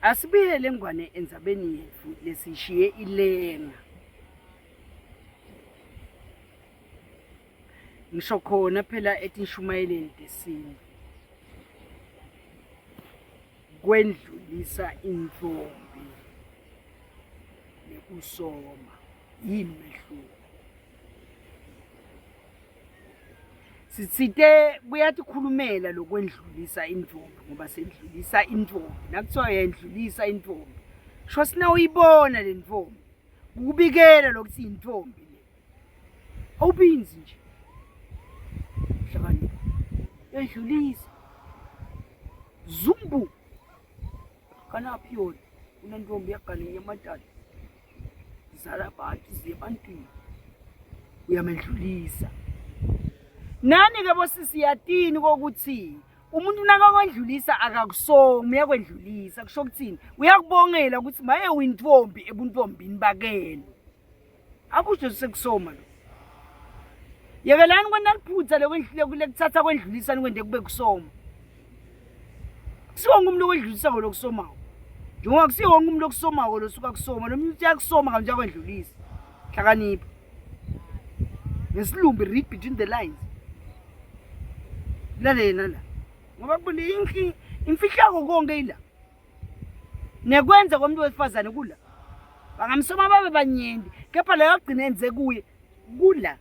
Asibiyele ngwane enzabeni yethu lesishiye ilenga. Ngisho khona phela etishumayeleni tesini kwendlulisa intfombi nekusoma yimehluko. Sitsite kuyatikhulumela lokwendlulisa intfombi ngoba sendlulisa intfombi. Nakuthiwa yendlulisa intfombi, sho sina uyibona le ntfombi, kubikela lokuthi intfombi le. Awubinzi nje. Hlakani yendlulisa. Zumbu. Kanaphi yona? Unentfombi yakane yamatata. Zala abantu zebantwini. Uyamendlulisa. Nani ke bosisi yatini kokuthi umuntu nakakwendlulisa akakusoma uyakwendlulisa kusho ukuthini uyakubongela ukuthi maye uyintfombi ebuntvombini bakene akusho sekusoma lo yekelani kwena liphutha lekuthatha kwendlulisa nikwende kube kusoma kusiwonke umuntu okwendlulisa lokusomako njengoba kusiwonke umuntu okusomako losuka kusoma nomuntu uyakusoma kanje akwendlulisa hlakanipha ngesilumbi read between the lines lalena la ngoba kubona imfihlako konke ila nekwenza komuntu wesifazane kula bangamsoma babe banyendi kepha la yagcina enze kuye kula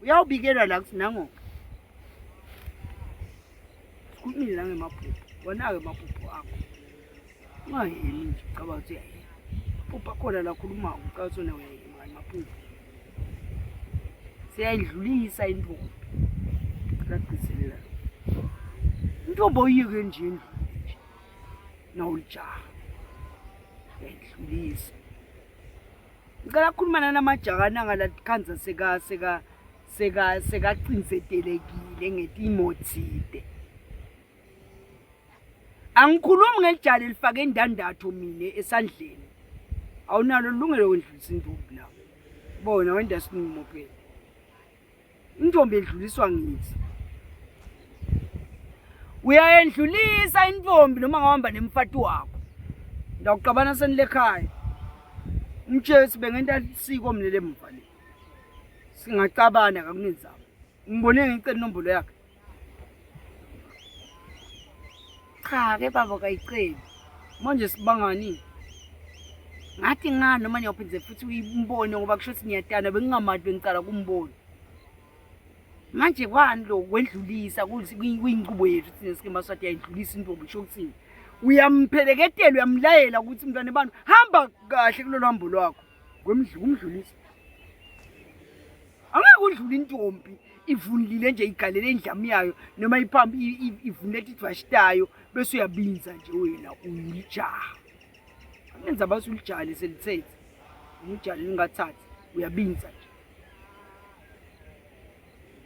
uyawubikelwa la kuthi nango sikhulumile la ngemaphupho wona ke maphupho akho ungayini nje cabanga ukuthi phupha khona la khuluma ucathi wena ngemaphupho siyayidlulisa intfombi laqhiselela intombi oyike nje endlini nawulijaha yayidlulisa ngicela ukukhuluma namajaha nangalathanza sekaqinisetelekile ngetimotside angikhulumi ngelijali elifake indandatho mina esandleni awunalo ilungelo kwendlulisa intombi la bona wenda sinimo phela intombi edluliswa ngithi uyayendlulisa intfombi noma ngahamba nemfati wakho ndawuqabana senilekhaya umtshesi bengenta isiko mina lemva le singacabana kakunenzaba ngibone ngicela inombolo yakhe cha ke baba kayiceli manje sibangani ngathi ngani noma niyawuphinze futhi uyimbone ngoba kusho ukuthi niyatana bengingamali bengicala kumbona manje kwani lo kwendlulisa kuyinqubo yethu thina sikemaswati yayidlulisa intombi kusho ukuthini uyampheleketelwa uyamlayela ukuthi mntwana abantu hamba kahle kulolu hambo lwakho kumdlulisa angeke udlule intombi ivunulile nje igalele indlamu yayo noma iphambi ivunule idwashitayo bese uyabinza nje wena ulijaha amenza bathi ulijali selithethe ulijali lingathathi uyabinza nje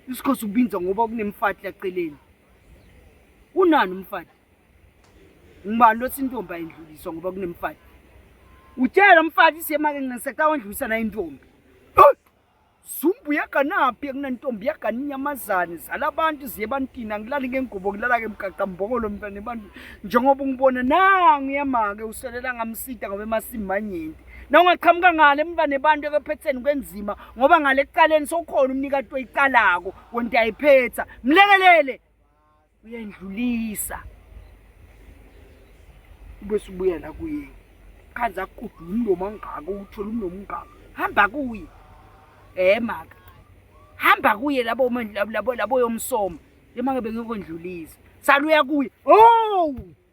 isikhosi ubinza ngoba kunemfati laceleni unani umfati ngibani lothi intombi ayindluliswa ngoba kunemfati utshela umfati siyemake ngineseka wendlulisa na intombi Zumbu yakanaphi kunentombi yakaninyamazane zalabantu ziyebantini angilali ngengubo kulala ke emgaqambokolo mntwana abantu njengoba ungibona nangu yamake uselela ngamsida ngoba emasimanyenti na ungaqhamuka ngale mntwana abantu ebephetheni kwenzima ngoba ngale kuqaleni sokhona umnikati oyiqalako wonke ayiphetha mlekelele uyendlulisa bese ubuya la kuye khanza kudu umlomo ngaka uthola umlomo ngaka hamba kuye maka hamba kuye labo yomsomo lemake bengekondlulisa saluya kuye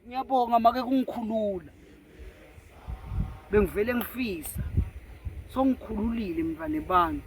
ngiyabonga make kungikhulula bengivele ngifisa songikhululile mvane bami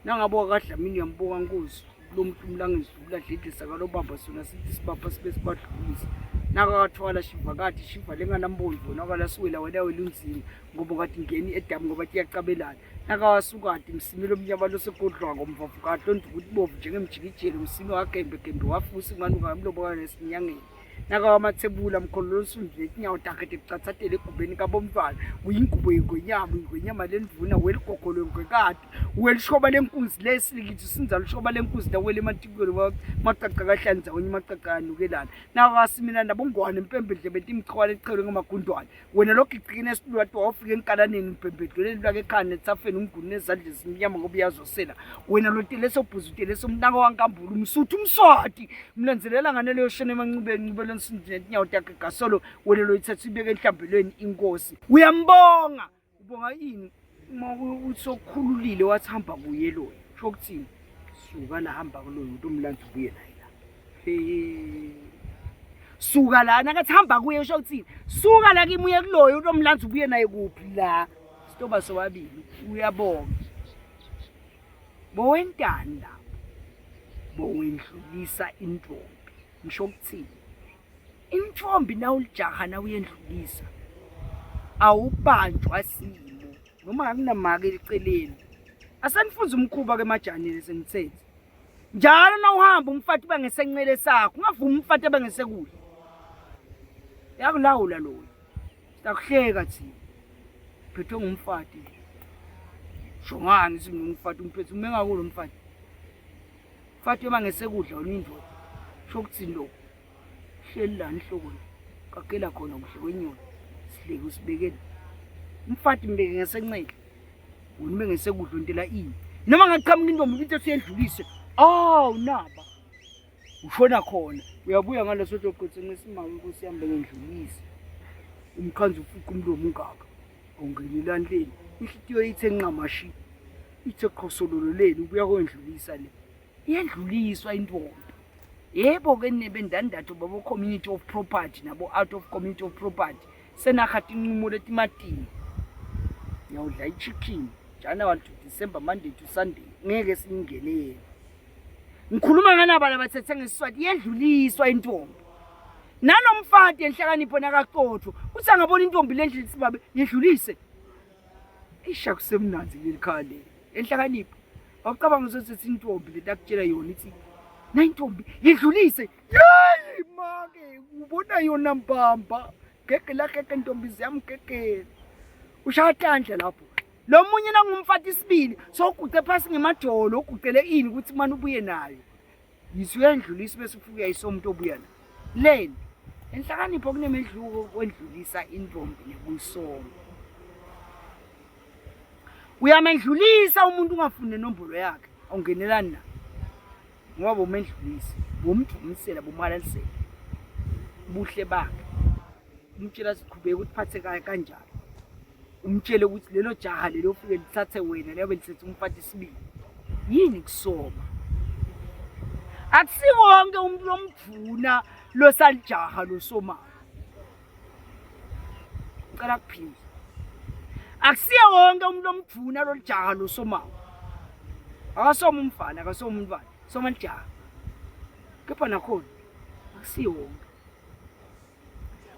nangaboka kaDlamini uyamboka Nkosi lo muntu umlangizula dledlisa kalobamba sona sithi sibapha sibe sibadlulisa nakathwala shivakati shiva lenganambondvo nakala siwela wena welunzini ngoba kati ngeni edamu ngoba tiyacabelana nakawasuka kati msimilo mnyama losekodlwa ngomvavukati lonto ukuthi bovu njengemjikijelo msimi wagembe gembe wafusi ngani ngamlobo kana esinyangeni naka amathebula mkholo losundle inyawo takete kucathathele egubeni kabomntwana uyingubo ingonyama lendvuna weligogolo ngekade welishoba lenkunzi lesilikithi sinza lishoba lenkunzi dawele ematikweni maqaqa kahlanza onye maqaqa anukelana naka simina nabongwane impembedle betimchwala echelwe ngamagundwane wena lokho igcine esitulwa wafika enkalaneni impembedle lwake ekhane tsafeni umguni nezandla zimnyama ngoba uyazosela wena loteleso bhuzuteleso mnaka wankambula umsuthu umswati mlanzelela ngane leyo shene emancibeni nsindile inyawo takhe gasolo wena lo ithatha ibeke enhlambelweni inkosi uyambonga ubonga yini uma usokhululile wathamba kuye lo shokuthini suka la hamba kuloyo umuntu umlandzi ubuye naye la suka la nakathamba kuye shokuthini suka la kimuye kuloyo umuntu omlandzi ubuye naye kuphi la sitoba sobabili uyabonga bowentani la bowendlulisa intombi ngisho ukuthini intombi nawulijaha nawuyendlulisa awubanjwa simo noma akunamake eceleni asanifunza umkhuba kemajaneni sengithethe njalo nawuhamba umfati bangesencele sakho ungavuma umfati abangesekudla yakulawula loyo sitakuhleka thina phethwe ngumfati shongani singumfati umphethe umengakulo mfati mfati abangesekudla unindoda shokuthini lokho hleli lana ihlokweni kakela khona kuhle kwenyoni sihleke usibekele umfati mbeke ngesencele wena bengesekudla ontela ini noma ngaqhamuka intombi into siyendlulise naba ushona khona uyabuya ngaleso toqothe ngesimanga inkosi yami bengendlulise umkhanzi ufuqa umlomo ungaka ongenelandleni inhlitiyo yithe nqamashi ithe qosololo leni ubuya kwendlulisa le iyendluliswa intombi yebo ke nebendandatho babo community of property nabo out of community of property senakhathi inqumo letimatini yawudla ichicken January to December Monday to Sunday ngeke singenele ngikhuluma nganaba labathethe ngesiswati yendluliswa intombi nanomfati enhlakanipho nakaqotho uthi angabona intombi lendlulisa babe yedlulise isha kusemnanzi lelikhale enhlakanipho awucabanga ukuthi intombi letakutshela yona ithi na intombi yedlulise yeyi make ubona yona mbamba ngeke lakhe intombi zami ngeke ushayatandla lapho lo munye nangumfati isibili sokuguqe phasi ngemadolo uguqele ini ukuthi manje ubuye nayo yithi uyendlulisa bese ufika isomuntu obuya la leni enhlakanipho kunemedluko kwendlulisa intombi nebuyisoma uyamendlulisa umuntu ungafune inombolo yakhe awungenelani na ngoba bomendlulisi bomthumisela bomalalisela buhle bakhe umtshela siqhubeke ukuthi phatheka kanjani umtshele ukuthi lelo jaha lelo ufike lithathe wena lebe lithethe umfati isibili yini kusoma akusiwonke umuntu lomdvuna losalijaha losoma cela kuphinde akusiye wonke umuntu lomdvuna lolijaha losoma akasoma umfana akasoma umntwana soma lijaha kepha nakhona akusiye wonke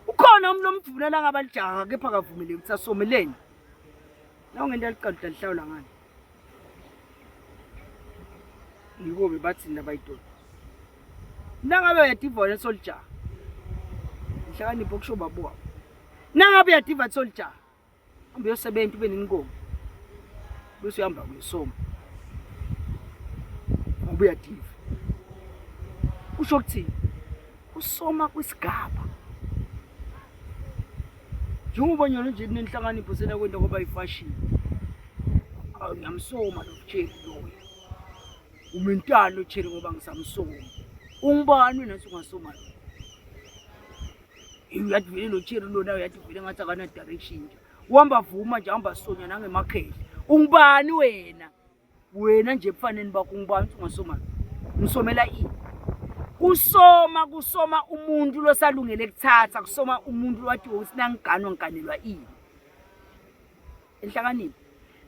ukhona umuntu lomdvuna la ngabalijaha kepha akavumele ukuthi asomeleni nawo ngento liqalda lihlawula ngani yiko bebathi nabayidona nangabe uyadiva solijaha inhlakanipho kusho babuwa nangabe uyadiva solijaha hambe yosebenza ube nenkomo bese uyahamba kuyosoma ngoba uyadiva usho ukuthini usoma kwisigaba njengoba nyona nje nenhlakanipho sena kwenta ngoba ifashion ngiyamsoma lo tsheli loyo umentalo tsheli ngoba ngisamsoma ungibani wena ungasoma lo uyadivile lo tsheli lo nawe uyadivile ngathi akana direction nje uhamba vuma nje hamba sonya nangemakhehla ungibani wena nje ebufaneni bakho ungibani ungasoma ngisomela ini kusoma umuntu losalungele kuthatha kusoma umuntu wathi usinangiganwa ngiganelwa ini enhlakanipho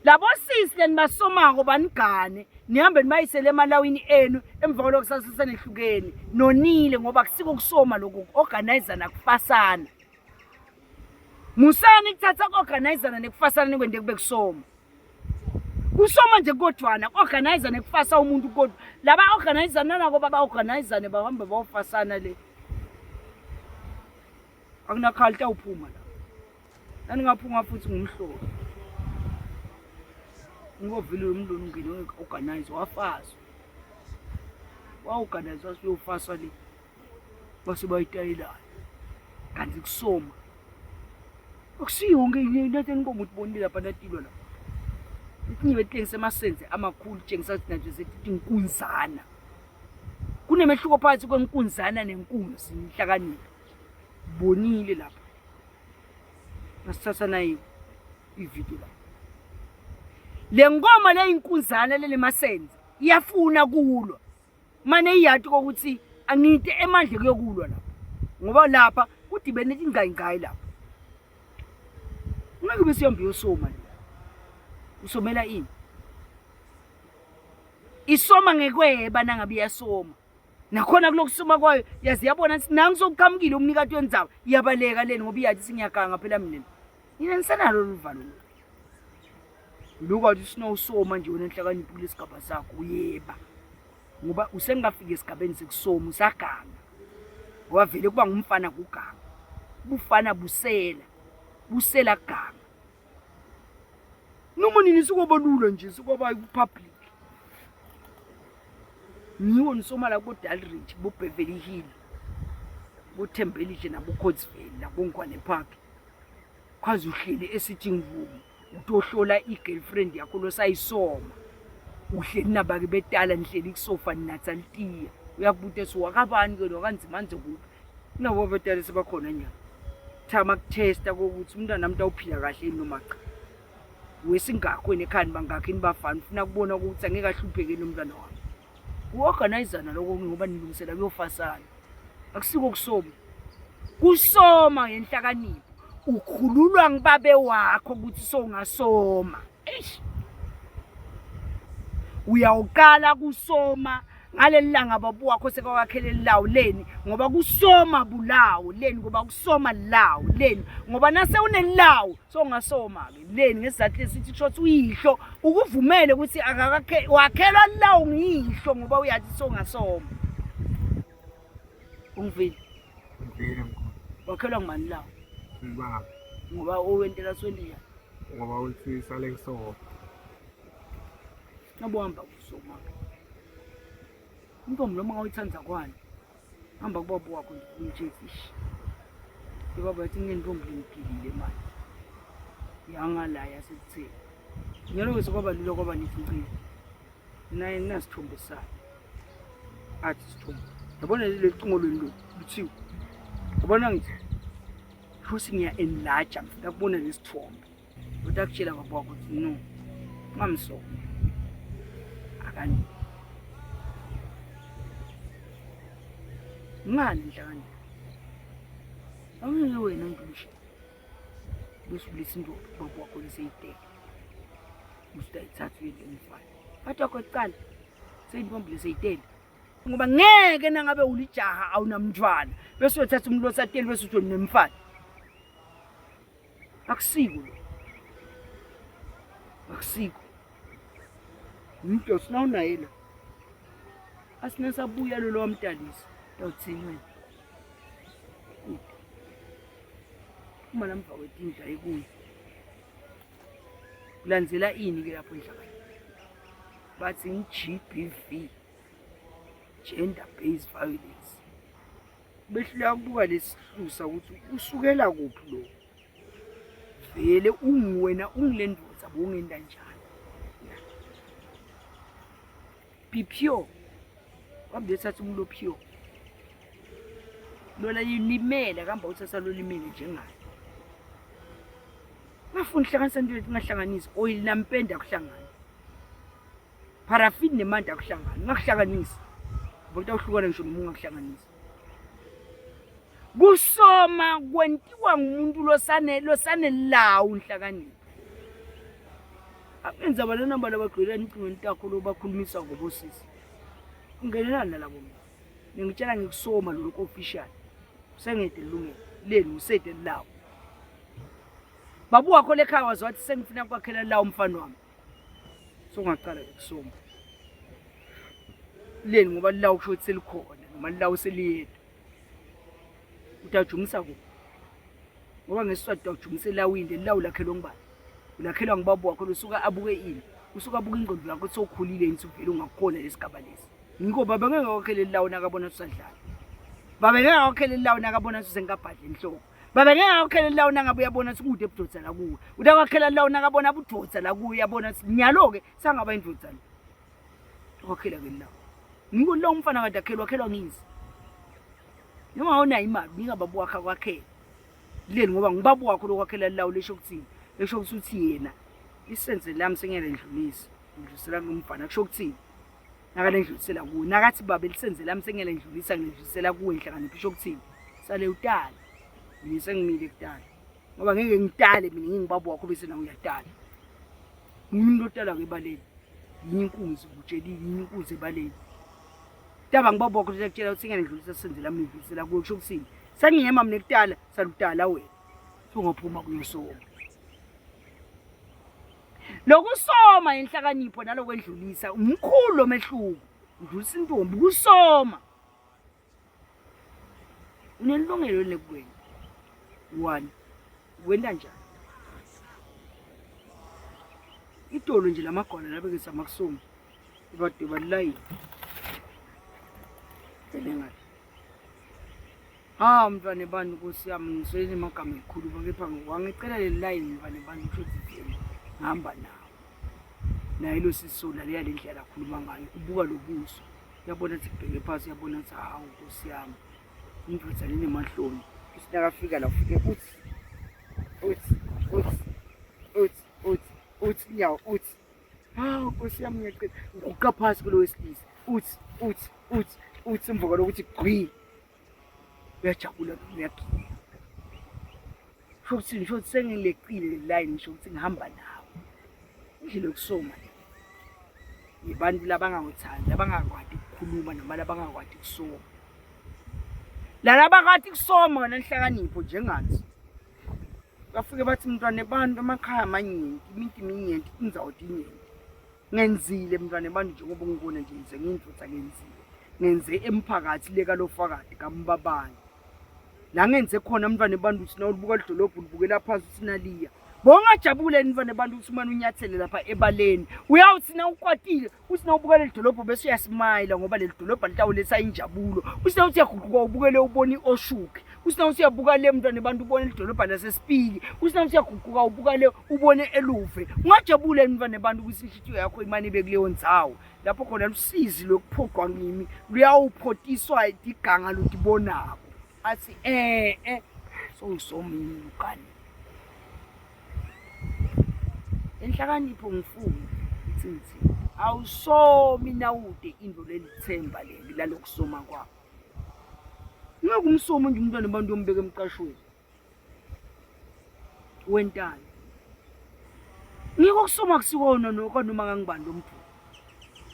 labo sisi leni basomako banigane nihambe nibayisele emalawini enu emva kwalokho kusasisa nehlukene nonile ngoba kusiko kusoma lokho organizer nakufasana musani kuthatha organizer nekufasana nikwende kube kusoma kusoma nje kodwana organizer nekufasa umuntu kodwa laba organizer nanako baba organizer ne bahambe bawufasana le akunakhalta uphuma la naningaphunga futhi ngumhlobo ngovile umndeni ungene organize wafaswa wa-organize wasuyofaswa le base bayitayelayo kanti kusoma akusiyonke into enibomba ukuthi bonile lapha natilwa la itinyibe tlengisa amasenze amakhulu tshengisa ukuthi naje sethi inkunzana kunemehluko phakathi kwenkunzana nenkunzi inhlakanipho bonile lapha nasithatha nayo ivideo la le ngoma le inkunzana le masenze iyafuna kulwa manje iyathi ukuthi anginte emandle kuyokulwa lapha ngoba lapha kudibene ingayingayi lapha ngeke besiyombe yosoma le usomela ini isoma ngekweba nangabe iyasoma nakhona kulokusoma kwayo yazi yabona ukuthi nangizokuqhamukile umnikati wenzaba iyabaleka leni ngoba iyathi singiyaganga phela mina yini nisanalo luvalo lokho sinawusoma nje wena enhlakanipho kulesigaba sakho uyeba ngoba usengafika esigabeni sekusoma usaganga ngoba vele kuba ngumfana kuganga bufana busela ganga noma nini sikobalula nje sikoba public niwo nisoma la kuDalridge boBeverly Hill boThembelihle nabo Cotsville nabo Ngwane Park kwazi uhlele esithi ngivumo utohlola igirlfriend yakho losayisoma uhleli nabake betala nihleli kusofa ninatsalitiya uyakubuta siwakabani ke lokanzima nje kuphi nabo betala sebakhona nyana thama kutesta ukuthi umntana nami awuphila kahle noma cha wesingakho enekhani bangakho inibafana ufuna kubona ukuthi angeke ahlupheke nomntwana wami uorganizana lokho ngoba nilungisela kuyofasana akusiko kusoma ngenhlakanipho ukhululwa ngibabe wakho ukuthi songasoma uyawukala kusoma ngalelilanga babu wakho sekwakhele lawo leni ngoba kusoma bulawo leni ngoba kusoma lawo leni ngoba nase unelawo songasoma ke leni ngesizathu lesithi shothi uyihlo ukuvumele ukuthi akakhe wakhelwa lawo ngiyihlo ngoba uyathi songasoma ungivile wakhelwa ngimani lawo ngoba owentela sweliya ngoba uthi sale kusoma nabohamba kusoma intombi noma ngawuyithanza kwani hamba kubaba wakho ngitshesishi ibaba yathi ngentombi ngipilile manje yangala yasekutheni ngiyalo kwesokwaba lilo kwaba nisincile naye nasithombe sakhe athi sithombe yabona leli cingo lweni luthiwe yabona ngithi futhi ngiya enlarge ngifuna kubona lesithombe kodwa akutshela baba wakho ukuthi no ngamso akani ngani njani awuye wena ngidushe besubulisa into baba wakho leseyiteke usithatha uyemfana bathi wakho ecala seyintombi leseyitele ngoba ngeke nangabe ulijaha awunamntwana bese uyothatha umuntu osateli bese uthi unemfana akusiko umuntu sinawunaye la asinasabuya lo wamtalisa yawuthini uma namva wetinja ekuyi kulandzela ini ke lapho endlakani bathi ngi-GBV gender based violence behlula ukubuka lesihlusa ukuthi usukela kuphi lo vele ungiwena ungilendoza bongenda njani pipio wabethatha umuntu opio lona limele kamba uthatha lo limele njengayo ngafuna uhlanganisa into lethi ngahlanganisa oil nampenda kuhlangana paraffin nemanda kuhlangana ngakuhlanganisa ngoba uhlukana ngisho nomunye ngakuhlanganisa kusoma kwentiwa ngumuntu losane lawo inhlakanipho abenza abanamba labagcwele incingweni takho lobakhulumisa ngobosisi ungenelana nalabo ngitshela ngikusoma lo official sengede lungelo leni usede lawo babu wakho lekhaya wazathi sengifuna ukwakhela lawo umfana wami so ngaqala ukusoma leni ngoba lawo kusho ukuthi selikhona noma lawo seliyedwa utajungisa kuphi ngoba ngesiswati ujumise elawini lawu lakhelwa ngubani ulakhelwa ngibaba wakho usuka abuke ini usuka abuke ingqondo yakho sokhulile insuvela ungakhona lesigaba lesi ngiko baba ngeke wakhele lawo nakabona usadlala baba ngeke wakhele lawo nakabona usengabhadle enhloko baba ngeke wakhele lawo nangabe uyabona sikude ebudodza la kuwe utakakhela lawo nakabona budodza la kuwe uyabona nyalo ke sangaba indodza lo wakhela ke lawo ngiko lo umfana kade akhelwa ngizi noma una imali ngingababa wakhe kwakhela leni ngoba ngibaba wakho lokwakhela lawo lesho kuthini lesho ukuthi yena isenze lami sengele ndlulisa ngidlulisela kumfana kusho kuthini nakale ndlulisela kuwe nakathi baba lisenze lami sengele ndlulisa ngidlulisela kuwe inhlakanipho isho kuthini sale utala mina sengimile kudala ngoba ngeke ngitale mina ngingibaba wakho bese nawe uyatala umuntu otala kwebaleni yini inkunzi utshelile yini inkunzi ebaleni taba ngibaba wakho sekutshela ukuthi sengele ndlulisa senze lami ngidlulisela kuwe kusho kuthini sengiyema mina kudala saludala wena ungaphuma kuyosoma lokusoma inhlakanipho nalokwendlulisa umkhulu omehluko ndlulisa intombi kusoma unelungelo lekweni 1 wenda njani itolo nje lamagwala labekisa makusoma ibade balayi elengathi mntwana abantu Nkosi yami ngiswele amagama ekhulu kepha ngicela le line mntwana abantu uthi ngihamba nawo naye lo sisola leya lendlela akhuluma ngayo ubuka lobuso uyabona ukuthi kubheke phansi uyabona ukuthi hawu Nkosi yami indvodza lenemahloni usinakafika la ufike uthi nyawo uthi hawu Nkosi yami ngiyacela uguqa phansi kulo wesilisa uthi umvuka lokuthi gqi uyajabula uyakhipha futhi ngisho sengileqile line ngisho ukuthi ngihamba nawo indlela yokusoma yibantu labangakuthandi labangakwadi ukukhuluma noma labangakwadi ukusoma labakwathi kusoma nenhlakanipho njengathi bafike bathi mntwana abantu emakhaya amanyenti iminti iminyenti indzawo dinyenti ngenzile mntwana abantu njengoba ngibona nje ngize ngindvodza ngenze emphakathi leka lofakade kambabani la ngenze khona mntwana abantu uthi nawubuka idolobho ubukela phansi usinaliya bongajabule mntwana abantu uthi umane unyathele lapha ebaleni uyawuthi na ukwatile uthi nawubuka le dolobho bese uyasimile ngoba le dolobho litawuletha injabulo uthi nawuthi yaguquka ubukele uboni oshuki uthi nawuthi yabuka le mntwana abantu ubone le dolobho lasesipili uthi nawuthi yaguquka ubuka le ubone eluve ungajabule mntwana abantu ukuthi inhliziyo yakho imane bekuleyo ndzawo lapho khona usizi lokuphoqwa ngimi luyawuphotiswa iganga lodibonako athi so usomini ukani enhlakanipho ngifuna ithi awusomi nawude into lelithemba leli lalokusoma kwakho ngakumsomo nje umntwana abantu yombeka emqashweni wentana ngiko kusoma kusikona noma ngangibani lomthu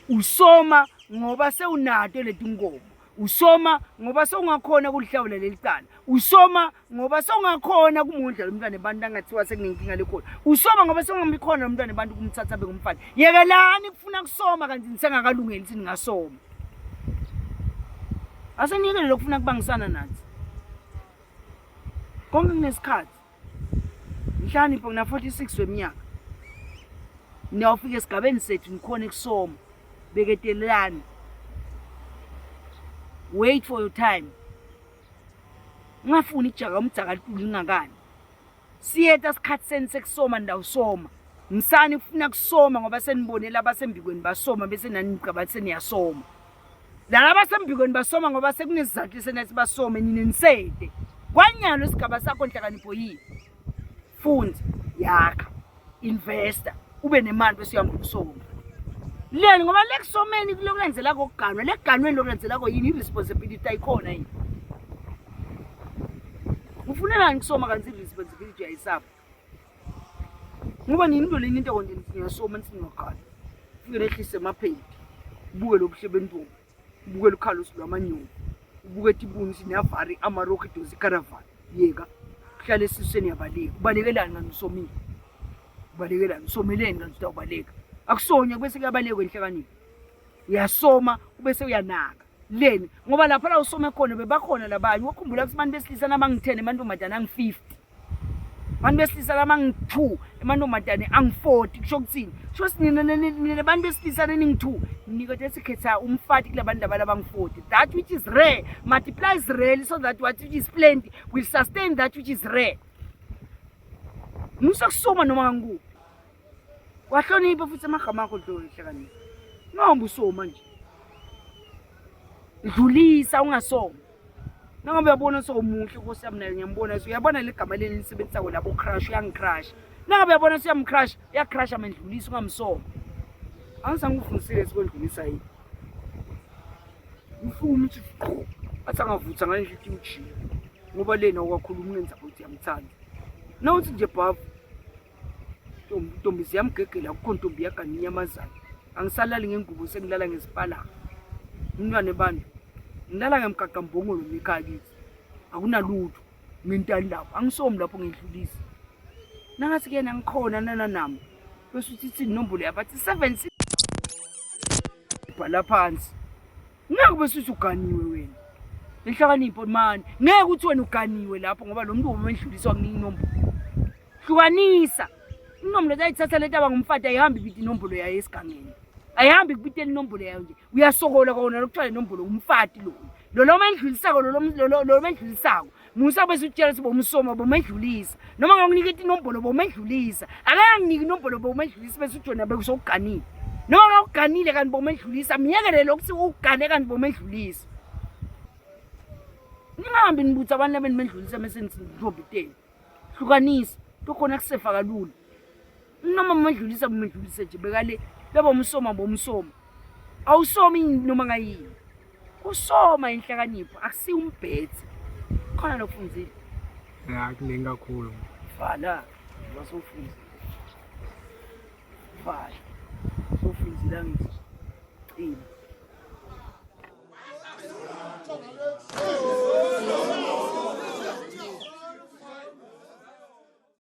usoma ngoba sewunato letinkomo usoma ngoba sewungakhona kulihlawula lelicala usoma ngoba sewungakhona kumondla lomntwana abantu angathiwa sekunenkinga lekhona usoma ngoba sewungambikhona lomntwana abantu kumthatha bengumfana yekelani kufuna kusoma kanti nisengakalungeli ukuthi ningasoma asenikele lokufuna kubangisana nathi konke kunesikhathi inhlakanipho ngina 46 weminyaka niyawufika esigabeni sethu nikhona kusoma beketelelani wait for your time ngafuni ijaka umdzaka lituli ngakani siyeta sikhathi seni sekusoma ndawusoma msani ufuna kusoma ngoba senibonela abasembikweni basoma bese nani nicaba seniyasoma laba basembikweni basoma ngoba sekunesizathu senathi basome nini nisede kwanyalo isigaba sakho nhlakanipho yini funda yakha investor ube nemali bese uyamba ukusoma leni ngoba lekusomeni kulokenzela kokuganwa leganweni lokenzela ko yini responsibility ayikhona yini ufunela ngisoma kanzi responsibility ayisapho ngoba nini into leni into konke ngiyasoma nisingakhala fike lehlise emaphedi ubuke lobuhle bentombi ubuke lokhalusi lwamanyoni ubuke tibuni sinavari amaroki dozi caravan yeka kuhlale sisweni yabaleka ubalekelani nganisomile ubalekelani someleni kanti ubaleka akusonya bese kuyabaleka enhlakanipho uyasoma ubese uyanaka leni ngoba lapha la usome khona bebakhona labanye ukukhumbula ukuthi abantu besilisa nabangithene abantu madana ngi50 abantu besilisa lama ngi-2 emantombazane angi-40 kusho kuthini kusho ukuthi nina bantu besilisa neningi-2 nikode sikhetha umfati kulabantu laba abangi-40 that which is rare multiplies rarely so that what which is plenty will sustain that which is rare musakusoma noma ngikuphi wahlonipha futhi amagama akho dlo ehlakanipha ngihamba usoma nje dlulisa ungasoma nangabe uyabona somuhle Nkosi yami nayo ngiyambona uyabona legama leli lisebenzisako labo crush uyangicrush nangabe uyabona siyamcrush uyacrush amendlulisa ungamsoma angisangifundisile sikwendlulisa yini ufuna ukuthi athi angavutha ngale nje ujiya ngoba lena okwakhuluma ungenza ukuthi yamthanda nawuthi nje bhavu ntombi ziyamgegela akukho ntombi yaganinyamazana angisalali ngengubo sengilala ngesipala umntwana bantu ngilala ngemgaqambongo nomikhakithi akunalutho ngintani lapho angisomi lapho ngidlulisa nangathi ke nangikhona nami bese uthi inombolo yabathi 7 bhala phansi ngeke bese uganiwe wena inhlakanipho mani ngeke uthi wena uganiwe lapho ngoba lo muntu ubemendluliswa kuningi inombolo hlukanisa inombolo ayithatha letaba ngumfati ayihambi bithi inombolo yayo esigangeni ayihambi kubitela inombolo yayo nje uyasokola kona lokuthola inombolo umfati lo mendlulisako lo mendlulisako musa bese utshela sibo umsoma bomendlulisa noma ngakuniketa inombolo bomendlulisa akayanginiki inombolo bomendlulisa bese utshona bekusokuganile noma ngakuganile kanti bomendlulisa miyekele lokuthi ugane kanti bomendlulisa ningahambi nibutha abantu labendlulisa mesenzi ndlombiteni hlukanisa tokhona kusefa kalula noma bomendlulisa nje bekale labo bomsoma awusomi noma ngayini usoma inhlakanipho akusi umbhethi khona lokufunzile kuningi kakhulu vala wasofunza vala sofunzile ngithi